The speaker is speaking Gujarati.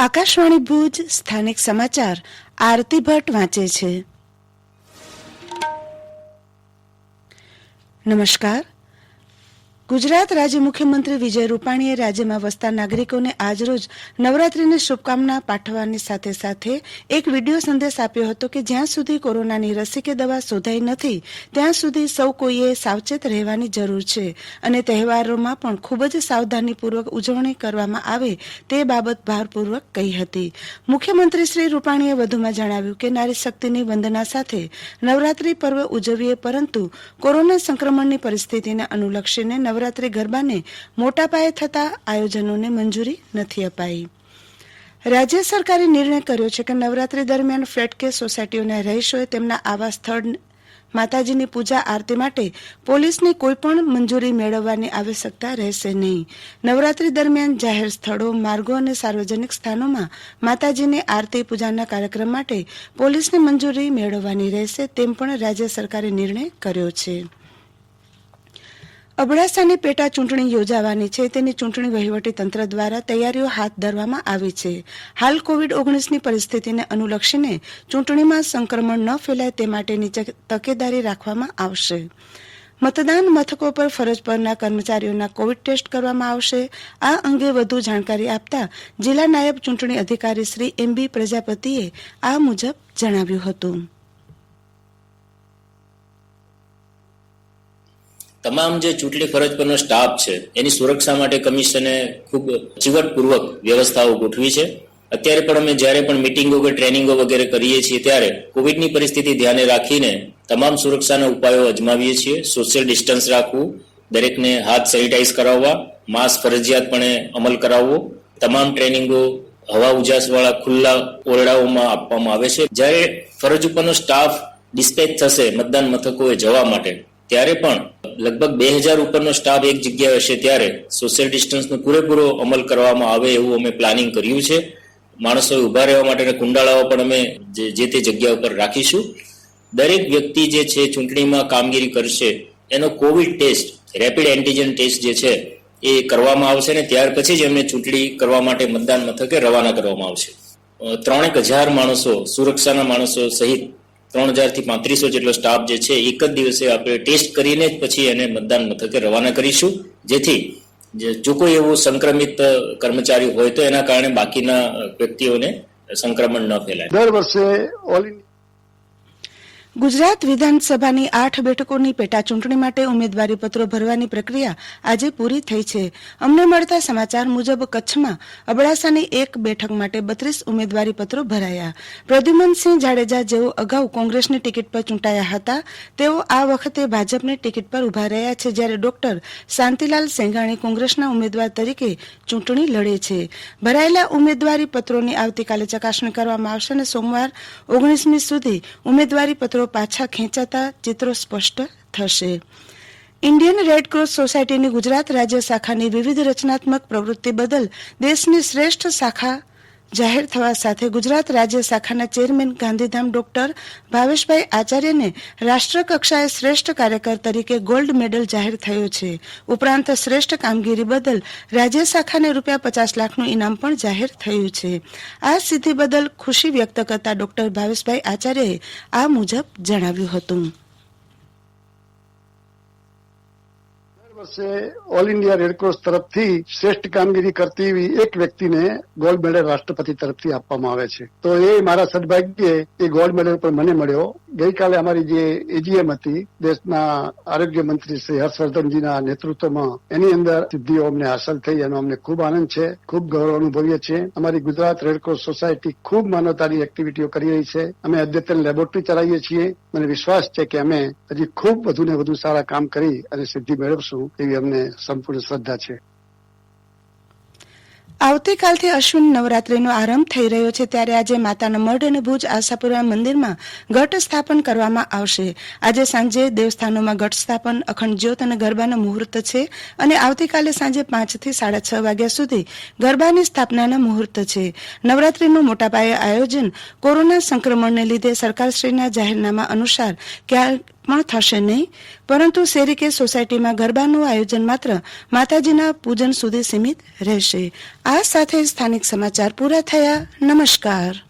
આકાશવાણી ભુજ સ્થાનિક સમાચાર આરતી ભટ્ટ વાંચે છે. નમસ્કાર. ગુજરાત રાજ્ય મુખ્યમંત્રી વિજય રૂપાણીએ રાજ્યમાં વસતા નાગરિકોને આજરોજ નવરાત્રીની શુભકામના પાઠવવાની સાથે સાથે એક વિડીયો સંદેશ આપ્યો હતો કે જ્યાં સુધી કોરોનાની રસી કે દવા શોધાઈ નથી ત્યાં સુધી સૌ કોઈએ સાવચેત રહેવાની જરૂર છે અને તહેવારોમાં પણ ખૂબ જ સાવધાનીપૂર્વક ઉજવણી કરવામાં આવે તે બાબત ભારપૂર્વક કહી હતી. મુખ્યમંત્રી શ્રી રૂપાણીએ વધુમાં જણાવ્યું કે નારી શક્તિની વંદના સાથે નવરાત્રી પર્વ ઉજવીએ, પરંતુ કોરોના સંક્રમણની પરિસ્થિતિને અનુલક્ષીને નવરાત્રી ગરબાને મોટા પાયે થતા આયોજનોને મંજૂરી નથી અપાઈ. રાજ્ય સરકારે નિર્ણય કર્યો છે કે નવરાત્રી દરમિયાન ફ્લેટ કે સોસાયટીઓના રહીશોએ તેમના આવાસ સ્થળ માતાજીની પૂજા આરતી માટે પોલીસની કોઈપણ મંજૂરી મેળવવાની આવશ્યકતા રહેશે નહીં. નવરાત્રી દરમિયાન જાહેર સ્થળો, માર્ગો અને સાર્વજનિક સ્થાનોમાં માતાજીની આરતી પૂજાના કાર્યક્રમ માટે પોલીસની મંજૂરી મેળવવાની રહેશે તેમ પણ રાજ્ય સરકારે નિર્ણય કર્યો છે. અબડાસાની પેટા ચૂંટણી યોજાવાની છે, તેની ચૂંટણી વહીવટી તંત્ર દ્વારા તૈયારીઓ હાથ ધરવામાં આવી છે. હાલ કોવિડ-19ની પરિસ્થિતિને અનુલક્ષીને ચૂંટણીમાં સંક્રમણ ન ફેલાય તે માટેની તકેદારી રાખવામાં આવશે. મતદાન મથકો પર ફરજ પરના કર્મચારીઓના કોવિડ ટેસ્ટ કરવામાં આવશે. આ અંગે વધુ જાણકારી આપતા જિલ્લા નાયબ ચૂંટણી અધિકારી શ્રી એમ.બી. પ્રજાપતિએ આ મુજબ જણાવ્યું હતું. તમામ જે ચૂંટણી ફરજ પરનો સ્ટાફ છે એની સુરક્ષા માટે કમિશને ખૂબ ચીવટપૂર્વક વ્યવસ્થાઓ ગોઠવી છે. અત્યારે પણ અમે જ્યારે પણ મિટિંગો કે ટ્રેનિંગો વગેરે કરીએ છીએ ત્યારે કોવિડની પરિસ્થિતિ ધ્યાને રાખીને તમામ સુરક્ષાના ઉપાયો અજમાવીએ છીએ. સોશિયલ ડિસ્ટન્સ રાખવું, દરેકને હાથ સેનિટાઈઝ કરાવવા, માસ્ક ફરજિયાતપણે અમલ કરાવવો, તમામ ટ્રેનિંગો હવા ઉજાસવાળા ખુલ્લા ઓરડાઓમાં આપવામાં આવે છે. જ્યારે ફરજ ઉપરનો સ્ટાફ ડિસ્પેચ થશે મતદાન મથકોએ જવા માટે ત્યારે પણ લગભગ 2000 ઉપરનો સ્ટાફ એક જગ્યાએ હશે ત્યારે સોશિયલ ડિસ્ટન્સનો પૂરેપૂરો અમલ કરવામાં આવે એવું અમે પ્લાનિંગ કર્યું છે. માણસોએ ઊભા રહેવા માટેના કુંડાળાઓ પણ અમે જે તે જગ્યા ઉપર રાખીશું. દરેક વ્યક્તિ જે છે ચૂંટણીમાં કામગીરી કરશે એનો Covid test, rapid antigen test જે છે એ કરવામાં આવશે ને ત્યાર પછી જ એમને ચૂંટણી કરવા માટે મતદાન મથકે રવાના કરવામાં આવશે. 3000 માણસો, સુરક્ષાના માણસો સહિત 3000 થી 3500 જેટલો સ્ટાફ જે છે એક જ દિવસે આપણે ટેસ્ટ કરીને જ પછી એને મતદાન મથકે રવાના કરીશું, જેથી જો કોઈ એવું સંક્રમિત કર્મચારી હોય તો એના કારણે બાકીના વ્યક્તિઓને સંક્રમણ ન ફેલાય. દર વર્ષે ગુજરાત વિધાનસભાની 8 બેઠકોની પેટા ચૂંટણી માટે ઉમેદવારી પત્રો ભરવાની પ્રક્રિયા આજે પૂરી થઈ છે. અમને મળતા સમાચાર મુજબ કચ્છમાં અબડાસાની એક બેઠક માટે 32 ઉમેદવારી પત્રો ભરાયા. પ્રદ્યુમનસિંહ જાડેજા જેઓ અગાઉ કોંગ્રેસની ટિકિટ પર ચૂંટાયા હતા તેઓ આ વખતે ભાજપની ટિકિટ પર ઉભા રહ્યા છે, જ્યારે ડોક્ટર શાંતિલાલ સેંઘાણી કોંગ્રેસના ઉમેદવાર તરીકે ચૂંટણી લડે છે. ભરાયેલા ઉમેદવારી પત્રોની આવતીકાલે ચકાસણી કરવામાં આવશે અને સોમવાર 19મી સુધી ઉમેદવારી પત્રો પાછા ખેંચાતા ચિત્રો સ્પષ્ટ થશે. ઇન્ડિયન રેડક્રોસ સોસાયટીની ગુજરાત રાજ્ય શાખાની વિવિધ રચનાત્મક પ્રવૃત્તિ બદલ દેશની શ્રેષ્ઠ શાખા જાહેર થવા સાથે ગુજરાત રાજ્ય શાખાના ચેરમેન ગાંધીધામ ડોક્ટર ભાવેશભાઈ આચાર્યને રાષ્ટ્રકક્ષાએ શ્રેષ્ઠ કાર્યકર તરીકે ગોલ્ડ મેડલ જાહેર થયો છે. ઉપરાંત શ્રેષ્ઠ કામગીરી બદલ રાજ્ય શાખાને ₹50 લાખનું ઇનામ પણ જાહેર થયું છે. આ સિદ્ધિ બદલ ખુશી વ્યક્ત કરતા ડોક્ટર ભાવેશભાઈ આચાર્યએ આ મુજબ જણાવ્યું હતું. ઓલ ઇન્ડિયા રેડક્રોસ તરફથી શ્રેષ્ઠ કામગીરી કરતી એવી એક વ્યક્તિને ગોલ્ડ મેડલ રાષ્ટ્રપતિ તરફથી આપવામાં આવે છે. તો એ મારા સદભાગ્યે એ ગોલ્ડ મેડલ પણ મને મળ્યો. ગઈકાલે અમારી જે એજીએમ હતી દેશના આરોગ્ય મંત્રી શ્રી હર્ષવર્ધનજીના નેતૃત્વમાં, એની અંદર સિદ્ધિઓ અમને હાંસલ થઈ, એનો અમને ખૂબ આનંદ છે, ખૂબ ગૌરવ અનુભવીએ છીએ. અમારી ગુજરાત રેડક્રોસ સોસાયટી ખૂબ માનવતાની એક્ટિવિટીઓ કરી રહી છે. અમે અદ્યતન લેબોરેટરી ચલાવીએ છીએ. મને વિશ્વાસ છે કે અમે હજી ખૂબ વધુ ને વધુ સારા કામ કરી અને સિદ્ધિ મેળવશું એવી અમને સંપૂર્ણ શ્રદ્ધા છે. આવતીકાલથી અશ્વિન નવરાત્રીનો આરંભ થઈ રહ્યો છે, ત્યારે આજે માતાના મઢ અને ભુજ આશાપુરા મંદિરમાં ઘટ સ્થાપન કરવામાં આવશે. આજે સાંજે દેવસ્થાનોમાં ઘટ સ્થાપન, અખંડ જ્યોત અને ગરબાના મુહૂર્ત છે અને આવતીકાલે સાંજે 5 થી 6:30 વાગ્યા સુધી ગરબાની સ્થાપનાના મુહૂર્ત છે. નવરાત્રીનું મોટાપાયે આયોજન કોરોના સંક્રમણને લીધે સરકારશ્રીના જાહેરનામા અનુસાર પણ થશે નહીં, પરંતુ શેરી કે સોસાયટીમાં ગરબાનું આયોજન માત્ર માતાજીના પૂજન સુધી સીમિત રહેશે. આ સાથે સ્થાનિક સમાચાર પૂરા થયા. નમસ્કાર.